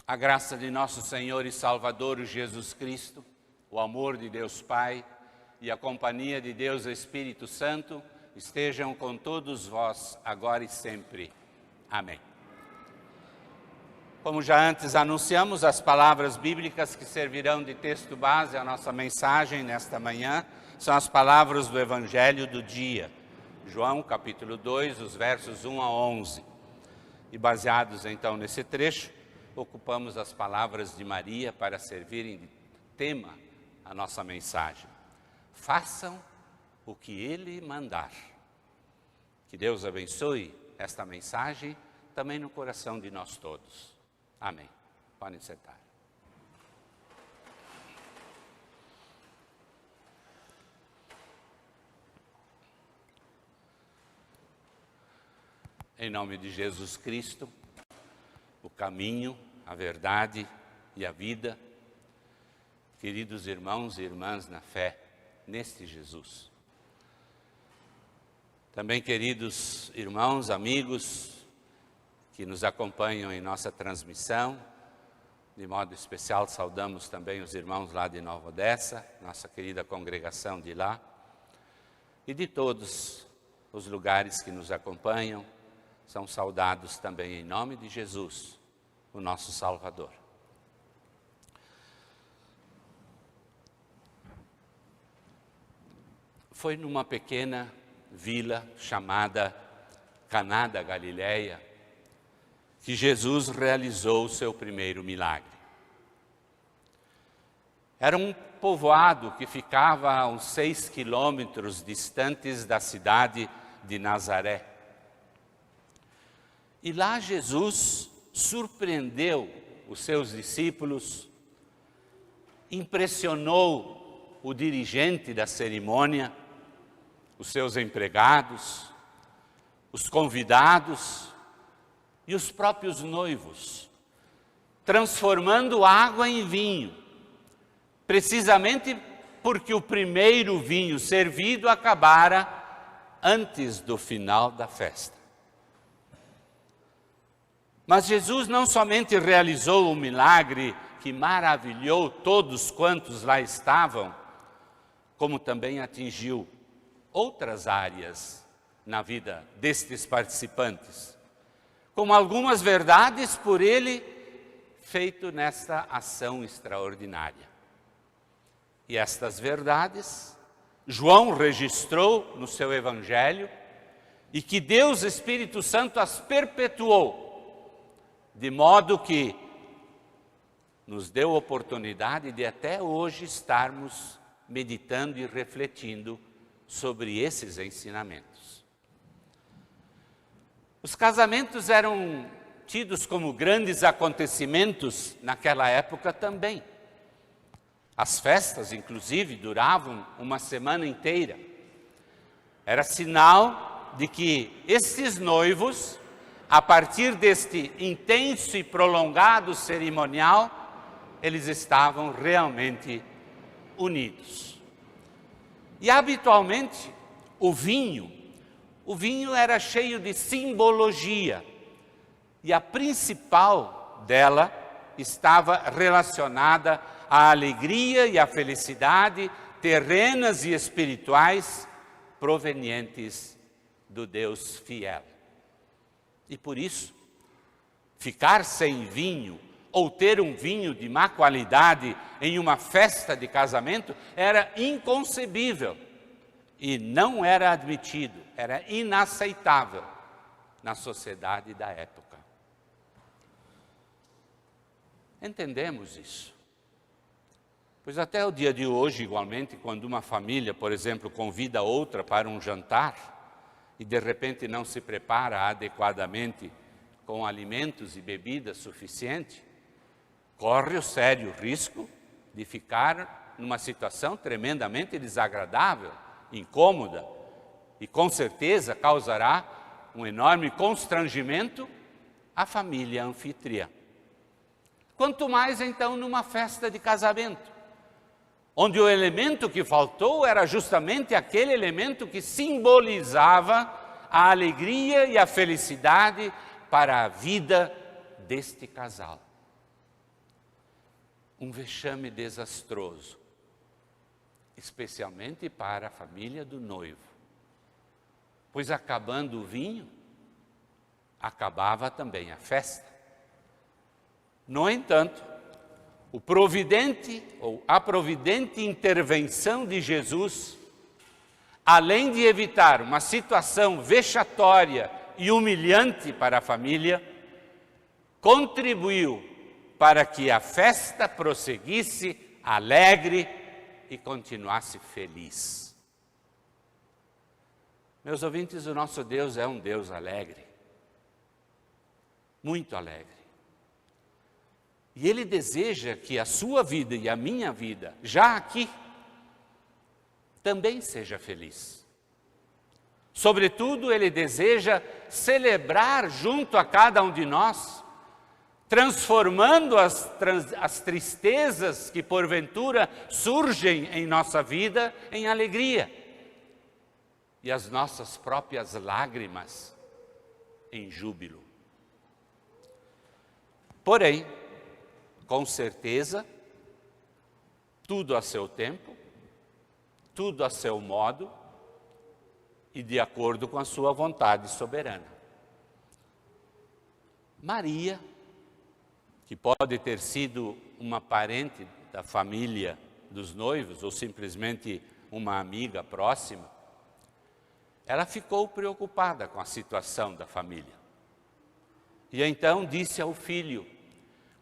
A graça de nosso Senhor e Salvador Jesus Cristo, o amor de Deus Pai e a companhia de Deus Espírito Santo estejam com todos vós, agora e sempre. Amém. Como já antes anunciamos, as palavras bíblicas que servirão de texto base à nossa mensagem nesta manhã são as palavras do Evangelho do dia, João capítulo 2, os versos 1 a 11. E baseados então nesse trecho, ocupamos as palavras de Maria para servirem de tema à nossa mensagem. Façam o que Ele mandar. Que Deus abençoe esta mensagem também no coração de nós todos. Amém. Podem sentar. Em nome de Jesus Cristo, o caminho, a verdade e a vida, queridos irmãos e irmãs na fé, neste Jesus. Também queridos irmãos, amigos, que nos acompanham em nossa transmissão, de modo especial saudamos também os irmãos lá de Nova Odessa, nossa querida congregação de lá, e de todos os lugares que nos acompanham, são saudados também em nome de Jesus, o nosso Salvador. Foi numa pequena vila chamada Caná da Galileia que Jesus realizou o seu primeiro milagre. Era um povoado que ficava a uns 6 quilômetros distantes da cidade de Nazaré. E lá Jesus surpreendeu os seus discípulos, impressionou o dirigente da cerimônia, os seus empregados, os convidados e os próprios noivos, transformando água em vinho, precisamente porque o primeiro vinho servido acabara antes do final da festa. Mas Jesus não somente realizou o milagre que maravilhou todos quantos lá estavam, como também atingiu outras áreas na vida destes participantes, como algumas verdades por ele feito nesta ação extraordinária. E estas verdades, João registrou no seu Evangelho, e que Deus Espírito Santo as perpetuou, de modo que nos deu oportunidade de até hoje estarmos meditando e refletindo sobre esses ensinamentos. Os casamentos eram tidos como grandes acontecimentos naquela época também. As festas, inclusive, duravam uma semana inteira. Era sinal de que esses noivos, a partir deste intenso e prolongado cerimonial, eles estavam realmente unidos. E habitualmente o vinho era cheio de simbologia, e a principal dela estava relacionada à alegria e à felicidade terrenas e espirituais provenientes do Deus fiel. E por isso, ficar sem vinho ou ter um vinho de má qualidade em uma festa de casamento era inconcebível e não era admitido, era inaceitável na sociedade da época. Entendemos isso, pois até o dia de hoje, igualmente, quando uma família, por exemplo, convida outra para um jantar, e de repente não se prepara adequadamente com alimentos e bebidas suficientes, corre o sério risco de ficar numa situação tremendamente desagradável, incômoda, e com certeza causará um enorme constrangimento à família anfitriã. Quanto mais então numa festa de casamento, onde o elemento que faltou era justamente aquele elemento que simbolizava a alegria e a felicidade para a vida deste casal. um vexame desastroso, especialmente para a família do noivo, pois acabando o vinho, acabava também a festa. No entanto, o providente ou a providente intervenção de Jesus, além de evitar uma situação vexatória e humilhante para a família, contribuiu para que a festa prosseguisse alegre e continuasse feliz. Meus ouvintes, o nosso Deus é um Deus alegre, muito alegre. E Ele deseja que a sua vida e a minha vida, já aqui, também seja feliz. Sobretudo, Ele deseja celebrar junto a cada um de nós, transformando as tristezas que porventura surgem em nossa vida em alegria, e as nossas próprias lágrimas em júbilo. Porém, com certeza, tudo a seu tempo, tudo a seu modo e de acordo com a sua vontade soberana. Maria, que pode ter sido uma parente da família dos noivos ou simplesmente uma amiga próxima, ela ficou preocupada com a situação da família. E então disse ao filho,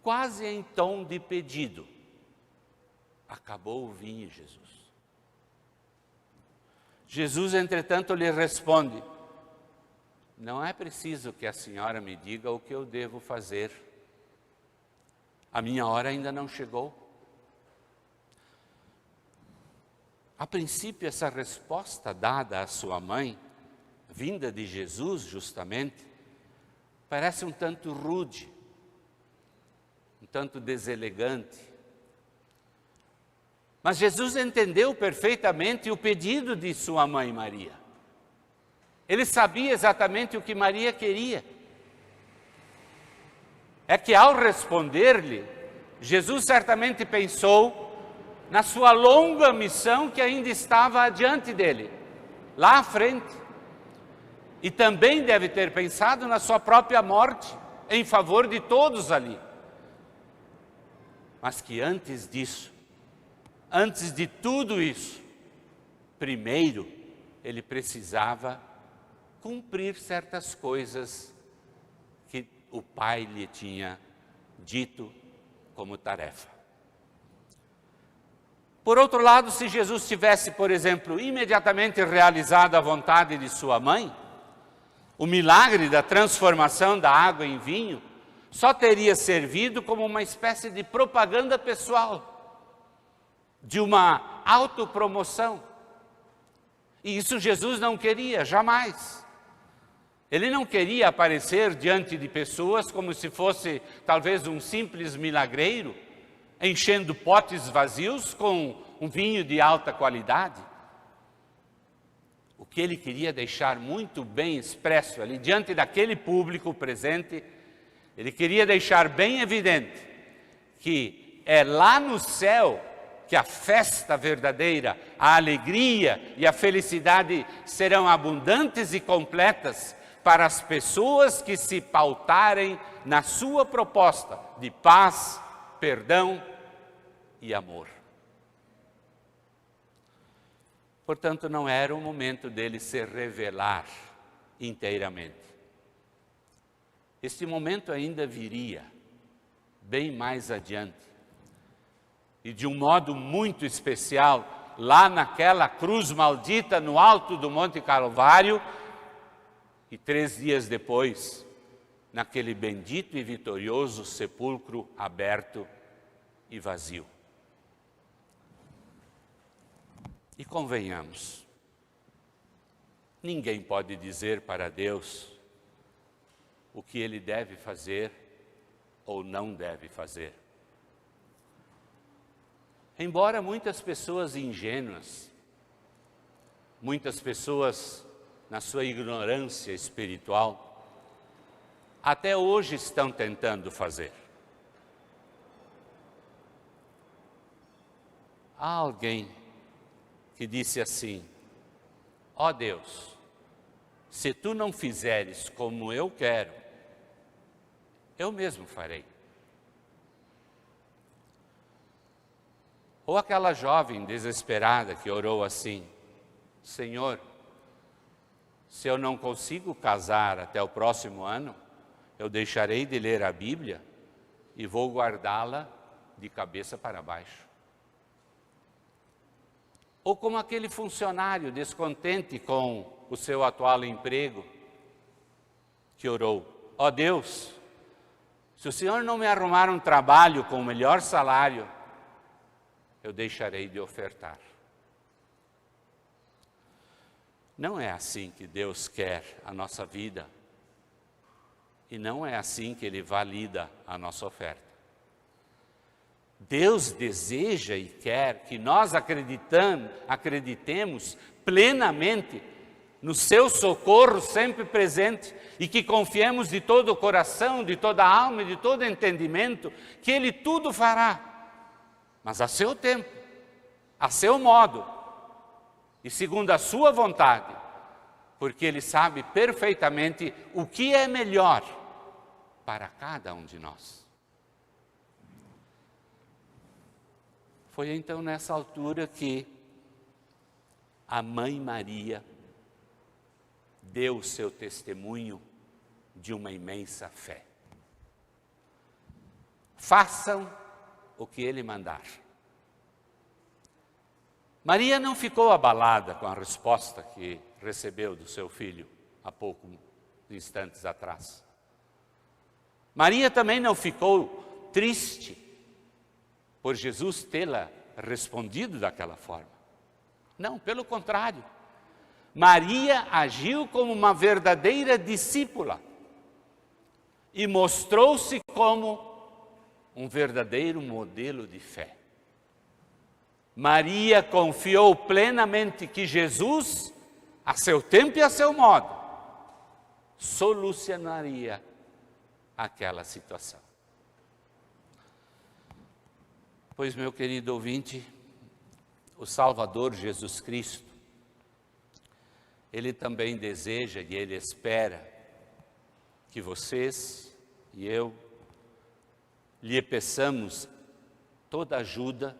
quase em tom de pedido, acabou o vinho, Jesus. Jesus, entretanto, lhe responde, não é preciso que a senhora me diga o que eu devo fazer. A minha hora ainda não chegou. A princípio, essa resposta dada à sua mãe, vinda de Jesus justamente, parece um tanto rude, um tanto deselegante. Mas Jesus entendeu perfeitamente o pedido de sua mãe Maria. Ele sabia exatamente o que Maria queria. É que ao responder-lhe, Jesus certamente pensou na sua longa missão que ainda estava adiante dele, lá à frente. E também deve ter pensado na sua própria morte, em favor de todos ali. Mas que antes disso, antes de tudo isso, primeiro ele precisava cumprir certas coisas que o Pai lhe tinha dito como tarefa. Por outro lado, se Jesus tivesse, por exemplo, imediatamente realizado a vontade de sua mãe, o milagre da transformação da água em vinho só teria servido como uma espécie de propaganda pessoal, de uma autopromoção. E isso Jesus não queria, jamais. Ele não queria aparecer diante de pessoas como se fosse talvez um simples milagreiro, enchendo potes vazios com um vinho de alta qualidade. O que ele queria deixar muito bem expresso ali, diante daquele público presente, ele queria deixar bem evidente que é lá no céu que a festa verdadeira, a alegria e a felicidade serão abundantes e completas para as pessoas que se pautarem na sua proposta de paz, perdão e amor. Portanto, não era o momento dele se revelar inteiramente. Este momento ainda viria, bem mais adiante. E de um modo muito especial, lá naquela cruz maldita no alto do Monte Calvário, e 3 dias depois, naquele bendito e vitorioso sepulcro aberto e vazio. E convenhamos, ninguém pode dizer para Deus o que Ele deve fazer ou não deve fazer. Embora muitas pessoas ingênuas, muitas pessoas na sua ignorância espiritual, até hoje estão tentando fazer. há alguém que disse assim: ó Deus, se tu não fizeres como eu quero, eu mesmo farei. Ou aquela jovem desesperada que orou assim: Senhor, se eu não consigo casar até o próximo ano, eu deixarei de ler a Bíblia e vou guardá-la de cabeça para baixo. Ou como aquele funcionário descontente com o seu atual emprego, que orou: ó Deus, se o Senhor não me arrumar um trabalho com o melhor salário, eu deixarei de ofertar. Não é assim que Deus quer a nossa vida. E não é assim que Ele valida a nossa oferta. Deus deseja e quer que nós acreditemos plenamente no seu socorro sempre presente e que confiemos de todo o coração, de toda a alma e de todo o entendimento que Ele tudo fará, mas a seu tempo, a seu modo e segundo a sua vontade, porque Ele sabe perfeitamente o que é melhor para cada um de nós. Foi então nessa altura que a Mãe Maria deu o seu testemunho de uma imensa fé. Façam o que Ele mandar. Maria não ficou abalada com a resposta que recebeu do seu filho há poucos instantes atrás. Maria também não ficou triste por Jesus tê-la respondido daquela forma. Não, pelo contrário. Maria agiu como uma verdadeira discípula e mostrou-se como um verdadeiro modelo de fé. Maria confiou plenamente que Jesus, a seu tempo e a seu modo, solucionaria aquela situação. Pois, meu querido ouvinte, o Salvador Jesus Cristo, Ele também deseja e Ele espera que vocês e eu lhe peçamos toda ajuda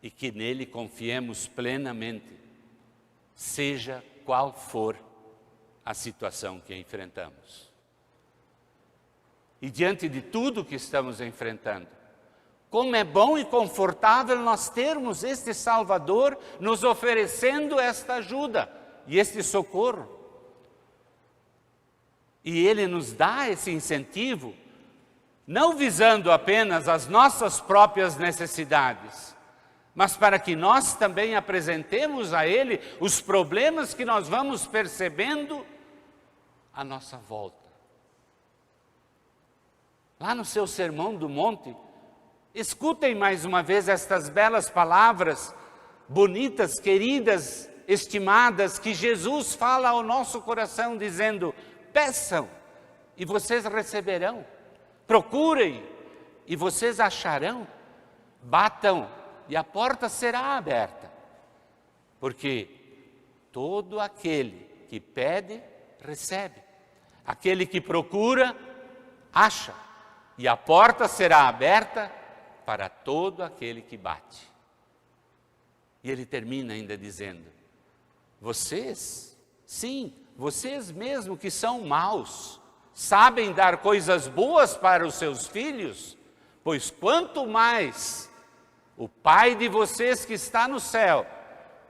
e que nele confiemos plenamente, seja qual for a situação que enfrentamos. E diante de tudo que estamos enfrentando, como é bom e confortável nós termos este Salvador nos oferecendo esta ajuda e este socorro. E Ele nos dá esse incentivo, não visando apenas as nossas próprias necessidades, mas para que nós também apresentemos a Ele os problemas que nós vamos percebendo à nossa volta. Lá no seu Sermão do Monte, escutem mais uma vez estas belas palavras, bonitas, queridas, estimadas, que Jesus fala ao nosso coração, dizendo: peçam e vocês receberão, procurem e vocês acharão, batam e a porta será aberta, porque todo aquele que pede, recebe, aquele que procura, acha, e a porta será aberta para todo aquele que bate. E ele termina ainda dizendo: vocês, sim, vocês mesmo que são maus, sabem dar coisas boas para os seus filhos, pois quanto mais o Pai de vocês que está no céu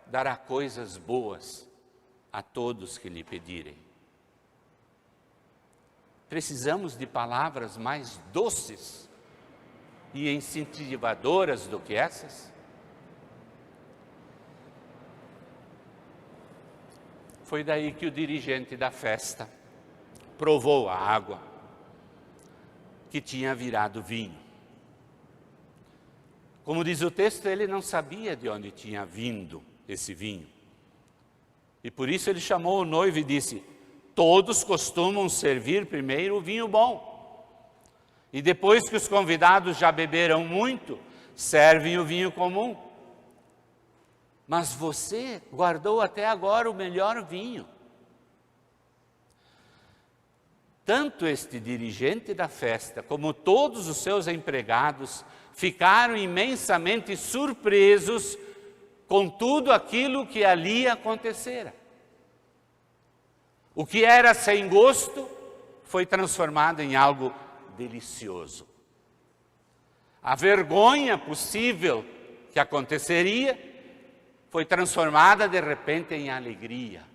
dará coisas boas a todos que lhe pedirem. Precisamos de palavras mais doces e incentivadoras do que essas? Foi daí que o dirigente da festa provou a água que tinha virado vinho. Como diz o texto, ele não sabia de onde tinha vindo esse vinho. E por isso ele chamou o noivo e disse: todos costumam servir primeiro o vinho bom. E depois que os convidados já beberam muito, servem o vinho comum. mas você guardou até agora o melhor vinho. Tanto este dirigente da festa, como todos os seus empregados, ficaram imensamente surpresos com tudo aquilo que ali acontecera. O que era sem gosto foi transformado em algo delicioso. A vergonha possível que aconteceria foi transformada de repente em alegria.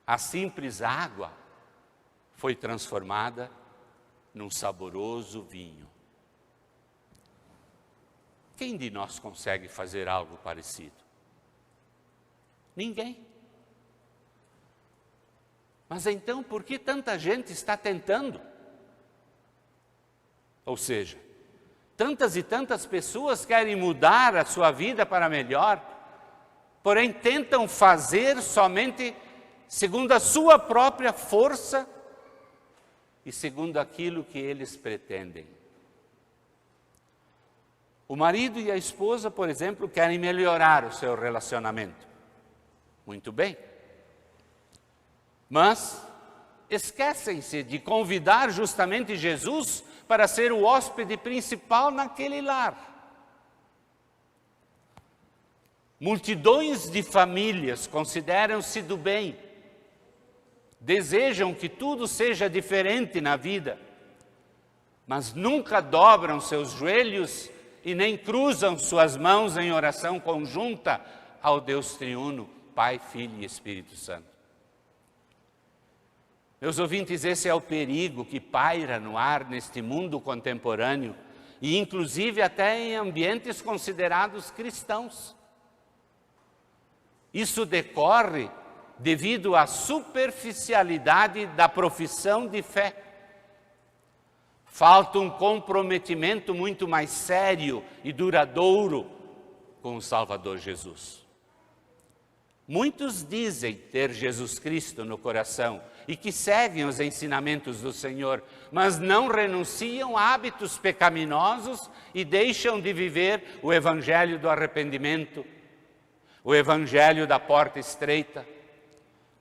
A simples água foi transformada num saboroso vinho. Quem de nós consegue fazer algo parecido? Ninguém. Mas então, por que tanta gente está tentando? Ou seja, tantas e tantas pessoas querem mudar a sua vida para melhor, porém tentam fazer somente segundo a sua própria força e segundo aquilo que eles pretendem. O marido e a esposa, por exemplo, querem melhorar o seu relacionamento. Muito bem. Mas esquecem-se de convidar justamente Jesus para ser o hóspede principal naquele lar. Multidões de famílias consideram-se do bem, desejam que tudo seja diferente na vida, mas nunca dobram seus joelhos e nem cruzam suas mãos em oração conjunta ao Deus triuno, Pai, Filho e Espírito Santo. Meus ouvintes, esse é o perigo que paira no ar neste mundo contemporâneo e inclusive até em ambientes considerados cristãos. Isso decorre devido à superficialidade da profissão de fé. Falta um comprometimento muito mais sério e duradouro com o Salvador Jesus. Muitos dizem ter Jesus Cristo no coração e que seguem os ensinamentos do Senhor, mas não renunciam a hábitos pecaminosos e deixam de viver o evangelho do arrependimento, o evangelho da porta estreita,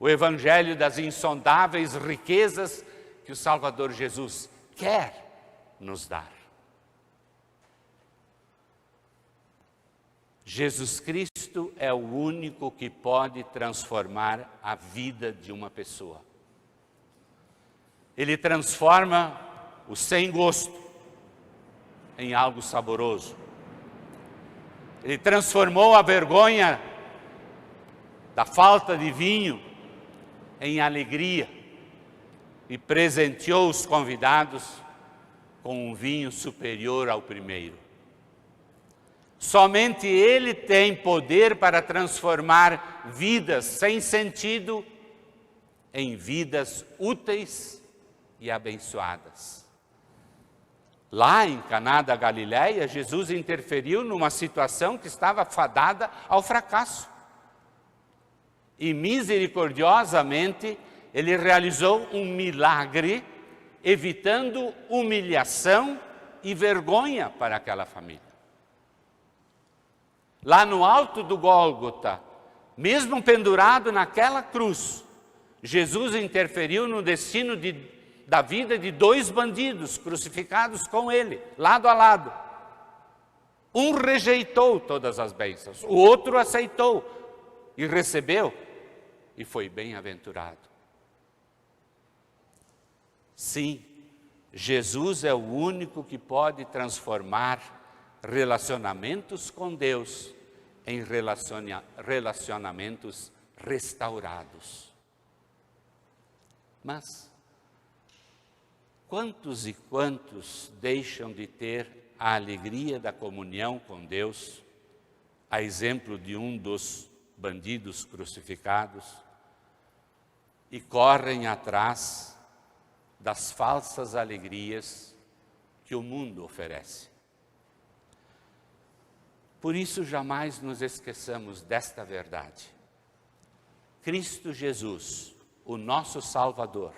o evangelho das insondáveis riquezas que o Salvador Jesus quer nos dar. Jesus Cristo é o único que pode transformar a vida de uma pessoa. Ele transforma o sem gosto em algo saboroso. Ele transformou a vergonha da falta de vinho em alegria e presenteou os convidados com um vinho superior ao primeiro. Somente Ele tem poder para transformar vidas sem sentido em vidas úteis e abençoadas. Lá em Caná da Galileia, Jesus interferiu numa situação que estava fadada ao fracasso. E misericordiosamente, Ele realizou um milagre, evitando humilhação e vergonha para aquela família. Lá no alto do Gólgota, mesmo pendurado naquela cruz, Jesus interferiu no destino da vida de 2 bandidos crucificados com Ele, lado a lado. Um rejeitou todas as bênçãos, o outro aceitou e recebeu e foi bem-aventurado. Sim, Jesus é o único que pode transformar relacionamentos com Deus em relacionamentos restaurados. Mas quantos e quantos deixam de ter a alegria da comunhão com Deus, a exemplo de um dos bandidos crucificados, e correm atrás das falsas alegrias que o mundo oferece. Por isso, jamais nos esqueçamos desta verdade. Cristo Jesus, o nosso Salvador,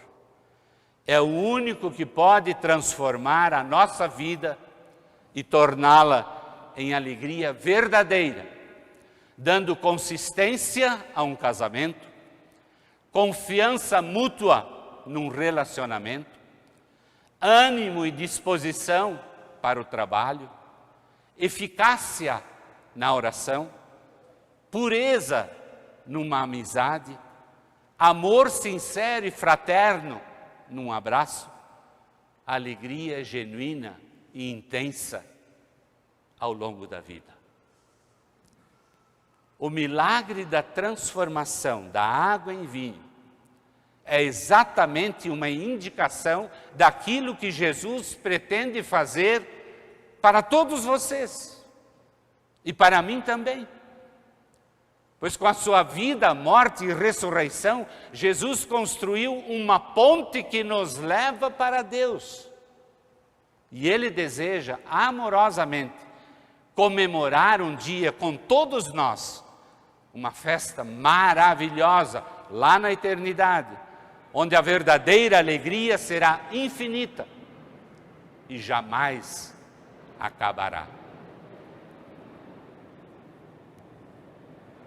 é o único que pode transformar a nossa vida e torná-la em alegria verdadeira, dando consistência a um casamento, confiança mútua num relacionamento, ânimo e disposição para o trabalho, eficácia na oração, pureza numa amizade, amor sincero e fraterno num abraço, alegria genuína e intensa ao longo da vida. O milagre da transformação da água em vinho é exatamente uma indicação daquilo que Jesus pretende fazer para todos vocês e para mim também. Pois com a sua vida, morte e ressurreição, Jesus construiu uma ponte que nos leva para Deus. E Ele deseja amorosamente comemorar um dia com todos nós, uma festa maravilhosa lá na eternidade, onde a verdadeira alegria será infinita e jamais acabará.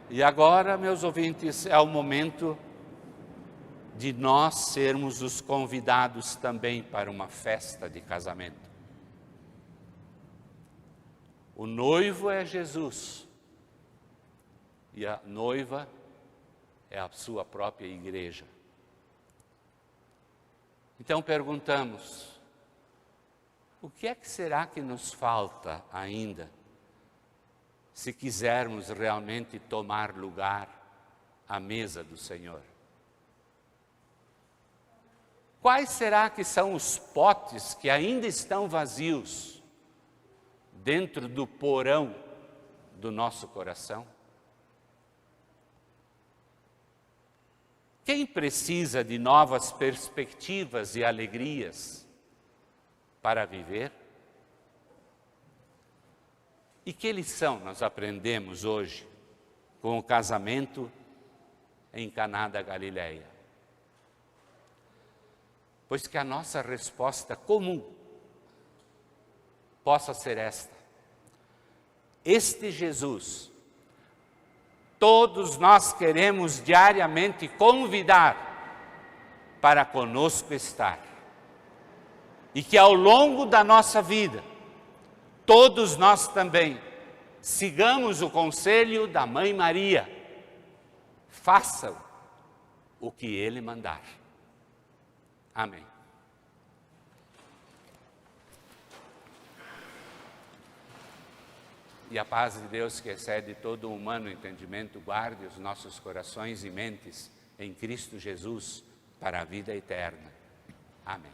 E agora, meus ouvintes, é o momento de nós sermos os convidados também para uma festa de casamento. O noivo é Jesus e a noiva é a sua própria igreja. Então perguntamos, o que é que será que nos falta ainda, se quisermos realmente tomar lugar à mesa do Senhor? Quais será que são os potes que ainda estão vazios dentro do porão do nosso coração? Quem precisa de novas perspectivas e alegrias para viver? E que lição nós aprendemos hoje com o casamento em Caná da Galileia? Pois que a nossa resposta comum possa ser esta: este Jesus, todos nós queremos diariamente convidar para conosco estar. E que ao longo da nossa vida, todos nós também sigamos o conselho da Mãe Maria. Façam o que Ele mandar. Amém. E a paz de Deus, que excede todo o humano entendimento, guarde os nossos corações e mentes em Cristo Jesus para a vida eterna. Amém.